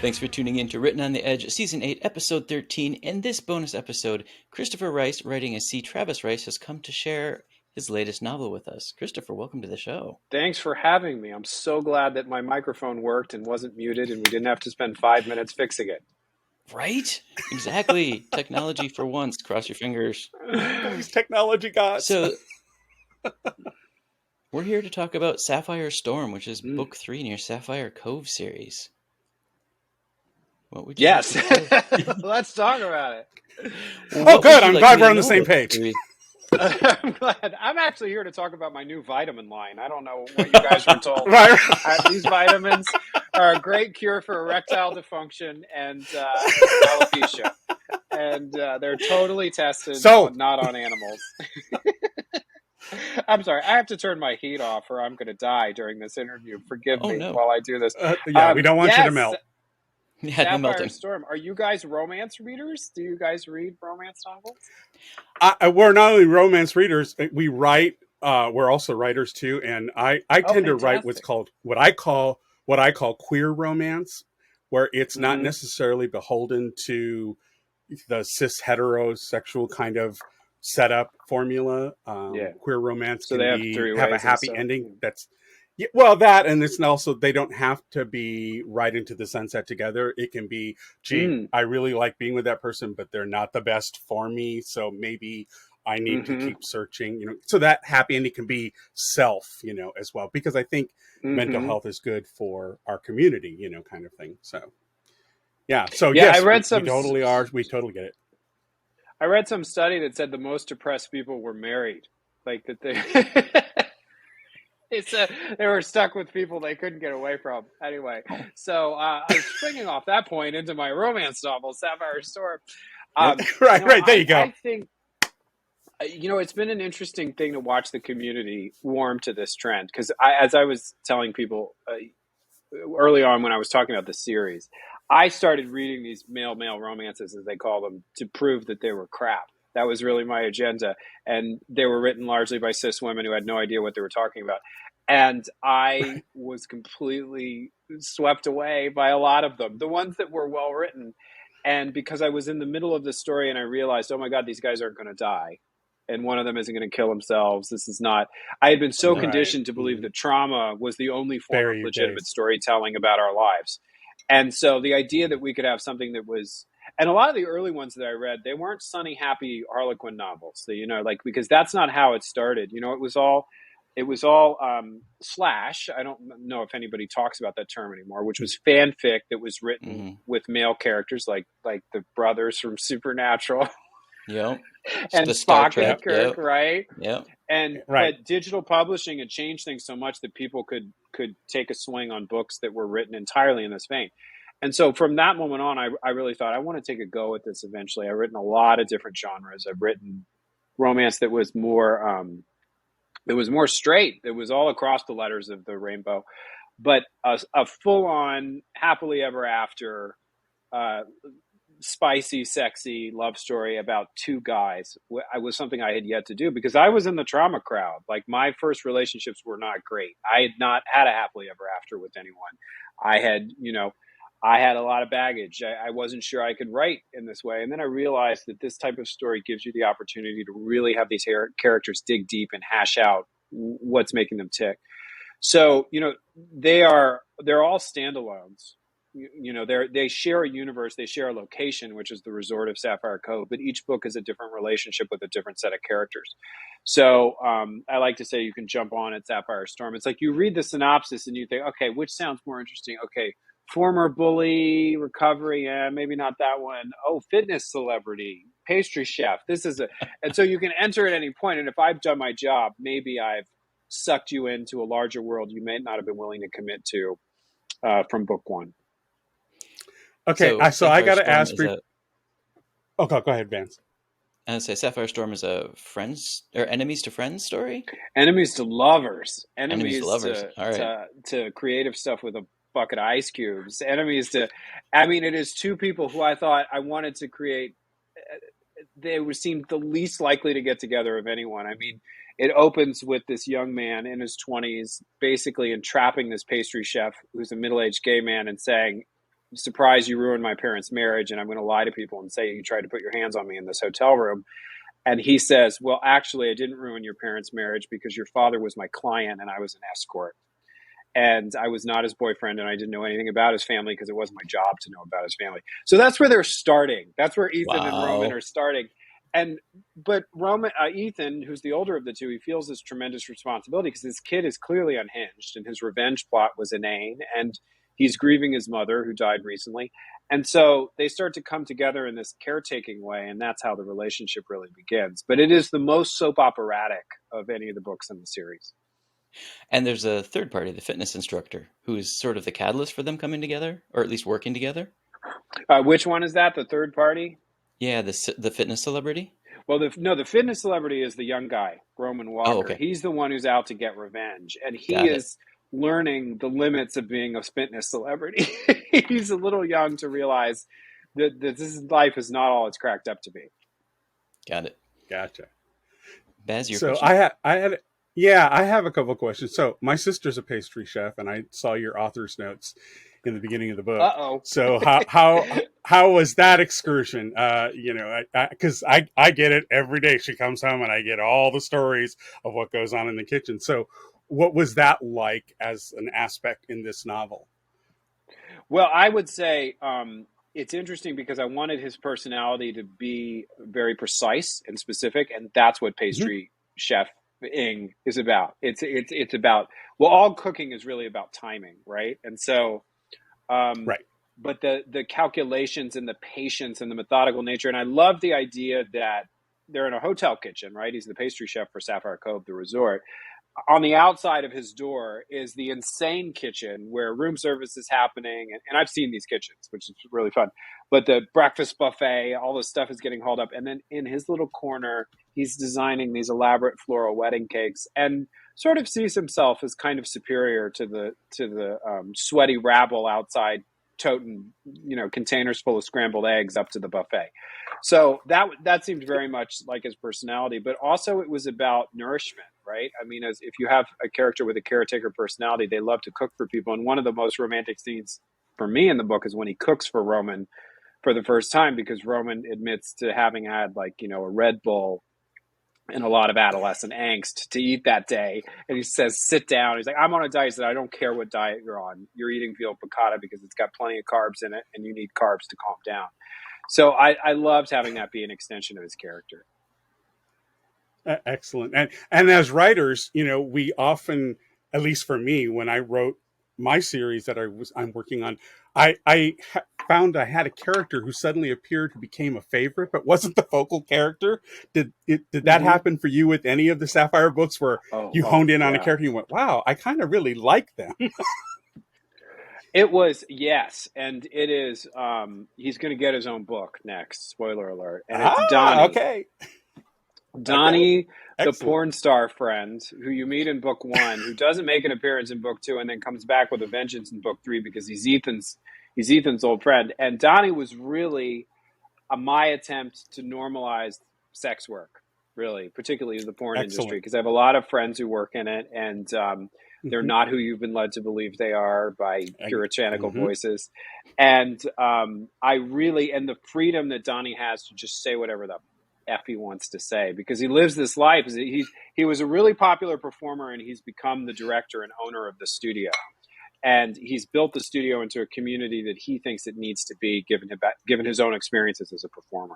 Thanks for tuning in to Written on the Edge, Season 8, Episode 13. In this bonus episode, Christopher Rice, writing as C. Travis Rice, has come to share his latest novel with us. Christopher, welcome to the show. Thanks for having me. I'm so glad that my microphone worked and wasn't muted and we didn't have to spend 5 minutes fixing it. Right? Exactly. Technology for once. Cross your fingers. These technology gods. So, we're here to talk about Sapphire Storm, which is book 3 in your Sapphire Cove series. What would you Yes. Let's talk about it. Oh, good. I'm glad we're on the same page. I'm glad. I'm actually here to talk about my new vitamin line. I don't know what you guys were told. Right. These vitamins are a great cure for erectile dysfunction and alopecia. And they're totally tested, not on animals. I'm sorry. I have to turn my heat off or I'm going to die during this interview. Forgive me while I do this. We don't want you to melt. Yeah, Sapphire Storm. Are you guys romance readers? Do you guys read romance novels? We're not only romance readers. We write. We're also writers too, and I tend to write what I call queer romance, where it's not necessarily beholden to the cis heterosexual kind of setup formula. Queer romance can have a happy ending. That, and it's also, they don't have to be right into the sunset together. It can be, I really like being with that person, but they're not the best for me. So maybe I need to keep searching, so that happy ending can be self, as well, because I think mental health is good for our community, kind of thing. So, yeah. So yes, I read we totally are. We totally get it. I read some study that said the most depressed people were married, like that they... they were stuck with people they couldn't get away from. Anyway, so I was springing off that point into my romance novel, Sapphire Storm. Right, there you go. I think, it's been an interesting thing to watch the community warm to this trend. Because as I was telling people early on when I was talking about the series, I started reading these male romances, as they call them, to prove that they were crap. That was really my agenda. And they were written largely by cis women who had no idea what they were talking about. And I was completely swept away by a lot of them, the ones that were well written. And because I was in the middle of the story and I realized, oh my God, these guys aren't going to die. And one of them isn't going to kill themselves. This is not, I had been so conditioned to believe that trauma was the only form of legitimate storytelling about our lives. And so the idea that we could have something that was, and a lot of the early ones that I read, they weren't sunny, happy Harlequin novels. Because that's not how it started. It was all slash. I don't know if anybody talks about that term anymore, which was fanfic that was written with male characters like the brothers from Supernatural. Yep. And Spock and Kirk, right? Yep. But digital publishing had changed things so much that people could take a swing on books that were written entirely in this vein. And so from that moment on, I really thought, I want to take a go at this eventually. I've written a lot of different genres. I've written romance that was more straight. It was all across the letters of the rainbow. But a full-on, happily ever after, spicy, sexy love story about two guys was something I had yet to do because I was in the trauma crowd. Like, my first relationships were not great. I had not had a happily ever after with anyone. I had a lot of baggage. I wasn't sure I could write in this way. And then I realized that this type of story gives you the opportunity to really have these characters dig deep and hash out what's making them tick. So, they're all standalones. They share a universe, they share a location, which is the resort of Sapphire Cove, but each book is a different relationship with a different set of characters. So I like to say you can jump on at Sapphire Storm. It's like you read the synopsis and you think, okay, which sounds more interesting? Okay, former bully, recovery, maybe not that one. Oh, fitness celebrity, pastry chef. And so you can enter at any point. And if I've done my job, maybe I've sucked you into a larger world you may not have been willing to commit to from book one. Okay, so I got to ask. Go ahead, Vance. And say Sapphire Storm is a friends or enemies to friends story. Enemies to lovers. Enemies to lovers. All right. To creative stuff with a bucket of ice cubes. Enemies to. I mean, it is two people who I thought I wanted to create. They would seem the least likely to get together of anyone. I mean, it opens with this young man in his 20s, basically entrapping this pastry chef who's a middle-aged gay man and saying, surprise, you ruined my parents' marriage, and I'm going to lie to people and say you tried to put your hands on me in this hotel room. And he says, well, actually, I didn't ruin your parents' marriage because your father was my client and I was an escort. And I was not his boyfriend, and I didn't know anything about his family because it wasn't my job to know about his family. So that's where they're starting. That's where Ethan and Roman are starting. But Ethan, who's the older of the two, he feels this tremendous responsibility because this kid is clearly unhinged, and his revenge plot was inane, and he's grieving his mother who died recently. And so they start to come together in this caretaking way, and that's how the relationship really begins. But it is the most soap operatic of any of the books in the series. And there's a third party, the fitness instructor, who is sort of the catalyst for them coming together, or at least working together. Which one is that? The third party? Yeah, the fitness celebrity. Well, the fitness celebrity is the young guy, Roman Walker. Oh, okay. He's the one who's out to get revenge, and he is learning the limits of being a fitness celebrity. He's a little young to realize that this life is not all it's cracked up to be. Got it. Gotcha. Baz, your so question? I have a couple of questions. So my sister's a pastry chef, and I saw your author's notes in the beginning of the book. Uh-oh. So how was that excursion? Because I get it every day. She comes home and I get all the stories of what goes on in the kitchen. So what was that like as an aspect in this novel? Well, I would say it's interesting because I wanted his personality to be very precise and specific, and that's what pastry chefing is about. It's about, well, all cooking is really about timing, right? And so, right. But the calculations and the patience and the methodical nature, and I love the idea that they're in a hotel kitchen, right? He's the pastry chef for Sapphire Cove, the resort. On the outside of his door is the insane kitchen where room service is happening. And I've seen these kitchens, which is really fun. But the breakfast buffet, all this stuff is getting hauled up. And then in his little corner, he's designing these elaborate floral wedding cakes and sort of sees himself as kind of superior to the sweaty rabble outside toting, containers full of scrambled eggs up to the buffet. So that seemed very much like his personality, but also it was about nourishment, right? I mean, if you have a character with a caretaker personality, they love to cook for people. And one of the most romantic scenes for me in the book is when he cooks for Roman for the first time, because Roman admits to having had a Red Bull and a lot of adolescent angst to eat that day. And he says, sit down. He's like, I'm on a diet. I don't care what diet you're on. You're eating veal piccata because it's got plenty of carbs in it and you need carbs to calm down. So I loved having that be an extension of his character. Excellent. And as writers, we often, at least for me, when I wrote my series that I'm working on, I found I had a character who suddenly appeared who became a favorite, but wasn't the focal character. Did that happen for you with any of the Sapphire books where you honed in on a character and you went, wow, I kind of really like them? It was, yes. And it is, he's going to get his own book next, spoiler alert. And it's Donnie. Okay. Donnie, okay. The porn star friend who you meet in book 1, who doesn't make an appearance in book 2 and then comes back with a vengeance in book 3 because he's Ethan's old friend. And Donnie was really my attempt to normalize sex work, really, particularly in the porn industry, because I have a lot of friends who work in it, and they're not who you've been led to believe they are by puritanical voices. And and the freedom that Donnie has to just say whatever the F he wants to say, because he lives this life. He was a really popular performer, and he's become the director and owner of the studio. And he's built the studio into a community that he thinks it needs to be, given his own experiences as a performer.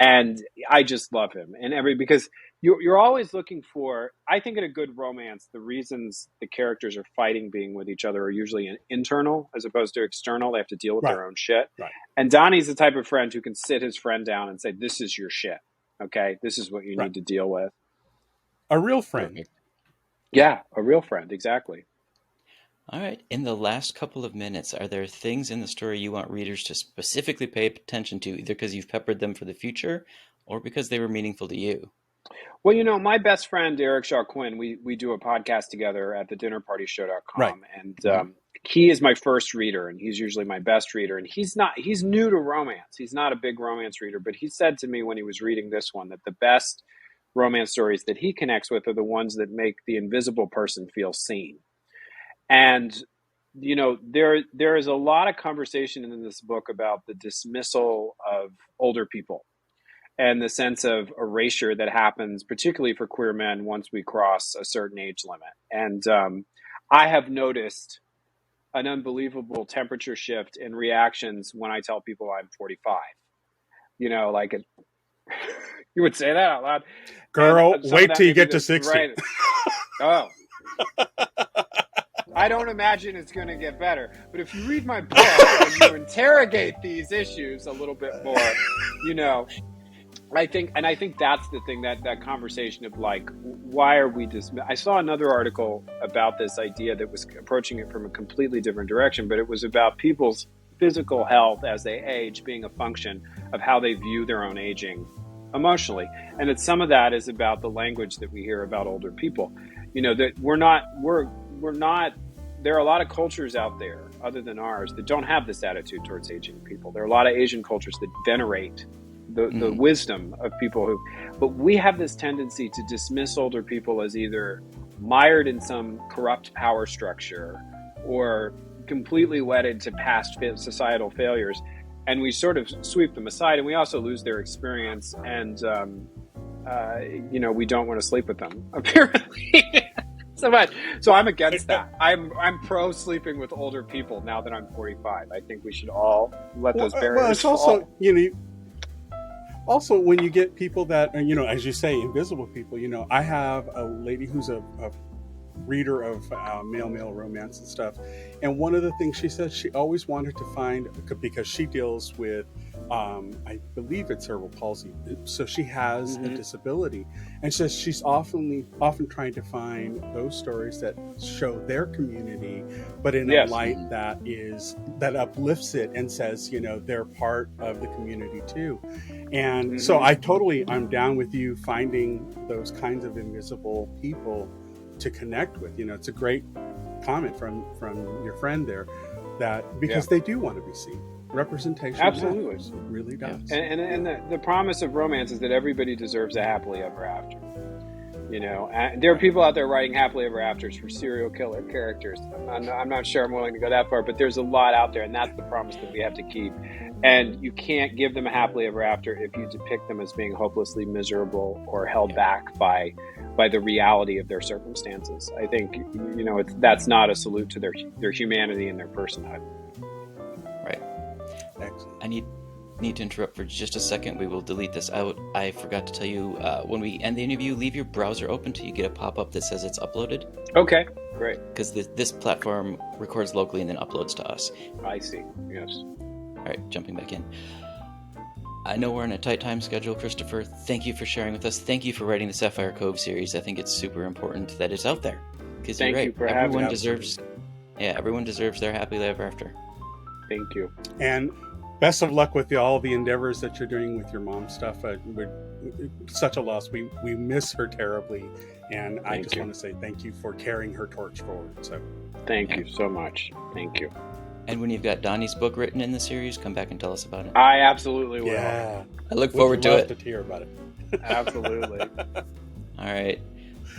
And I just love him. Because you're always looking for, I think in a good romance, the reasons the characters are fighting being with each other are usually internal as opposed to external. They have to deal with their own shit. Right. And Donnie's the type of friend who can sit his friend down and say, this is your shit. Okay, this is what you need to deal with. A real friend. Perfect. Yeah, a real friend, exactly. All right. In the last couple of minutes, are there things in the story you want readers to specifically pay attention to, either because you've peppered them for the future or because they were meaningful to you? Well, my best friend, Eric Shaw Quinn, we do a podcast together at thedinnerpartyshow.com. Right. And he is my first reader, and he's usually my best reader. And he's new to romance. He's not a big romance reader, but he said to me when he was reading this one that the best romance stories that he connects with are the ones that make the invisible person feel seen. And there is a lot of conversation in this book about the dismissal of older people and the sense of erasure that happens, particularly for queer men, once we cross a certain age limit. And I have noticed an unbelievable temperature shift in reactions when I tell people I'm 45. Like you would say that out loud. Girl, wait till you get to 60. Right. Oh. I don't imagine it's going to get better. But if you read my book and you interrogate these issues a little bit more, I think that's the thing, that conversation of like, why are we I saw another article about this idea that was approaching it from a completely different direction, but it was about people's physical health as they age being a function of how they view their own aging emotionally. And that some of that is about the language that we hear about older people. That we're not, there are a lot of cultures out there other than ours that don't have this attitude towards aging people. There are a lot of Asian cultures that venerate the wisdom of people but we have this tendency to dismiss older people as either mired in some corrupt power structure or completely wedded to past societal failures. And we sort of sweep them aside, and we also lose their experience. And, we don't want to sleep with them, apparently. So I'm against that. I'm pro sleeping with older people now that I'm 45. I think we should all let those barriers Well, it's also, also when you get people that, as you say, invisible people, I have a lady who's a reader of male romance and stuff. And one of the things she says she always wanted to find, because she deals with, I believe it's cerebral palsy. So she has a disability. And says she's often trying to find those stories that show their community, but in a light that uplifts it and says, they're part of the community too. And so I'm down with you finding those kinds of invisible people to connect with. It's a great comment from your friend there, that because they do want to be seen. Representation absolutely matters. It really does. And the promise of romance is that everybody deserves a happily ever after. And there are people out there writing happily ever afters for serial killer characters. I'm not sure I'm willing to go that far, but there's a lot out there, and that's the promise that we have to keep. And you can't give them a happily ever after if you depict them as being hopelessly miserable or held back by the reality of their circumstances. I think that's not a salute to their humanity and their personhood. Right. Excellent. I need to interrupt for just a second. We will delete this out. I forgot to tell you, when we end the interview, leave your browser open till you get a pop-up that says it's uploaded. Okay, great. Because this platform records locally and then uploads to us. I see. Yes. All right, jumping back in. I know we're on a tight time schedule, Christopher. Thank you for sharing with us. Thank you for writing the Sapphire Cove series. I think it's super important that it's out there. Because you're right. Everyone deserves their happily ever after. Thank you. And best of luck with all the endeavors that you're doing with your mom stuff. Such a loss. We miss her terribly. And I just want to say thank you for carrying her torch forward. So thank you so much. Thank you. And when you've got Donnie's book written in the series, come back and tell us about it. I absolutely will. Yeah. I look forward to it. To hear about it. Absolutely. All right.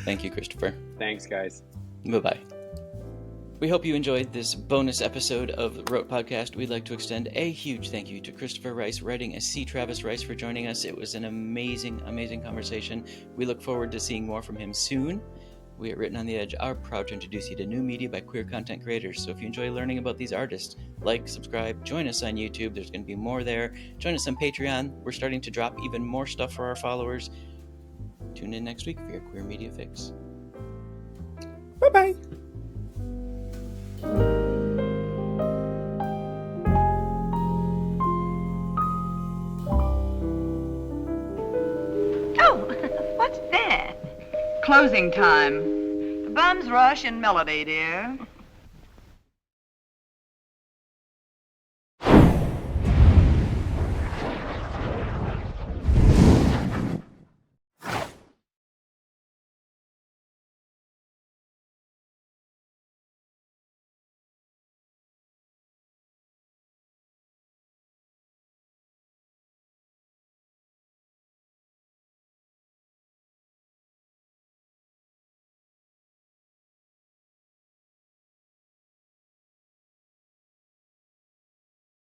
Thank you, Christopher. Thanks, guys. Bye-bye. We hope you enjoyed this bonus episode of the Wrote Podcast. We'd like to extend a huge thank you to Christopher Rice, writing as C. Travis Rice, for joining us. It was an amazing, amazing conversation. We look forward to seeing more from him soon. We at Written on the Edge are proud to introduce you to new media by queer content creators. So if you enjoy learning about these artists, like, subscribe, join us on YouTube. There's going to be more there. Join us on Patreon. We're starting to drop even more stuff for our followers. Tune in next week for your queer media fix. Bye-bye. Oh, what's that? Closing time. The bums rush in melody, dear.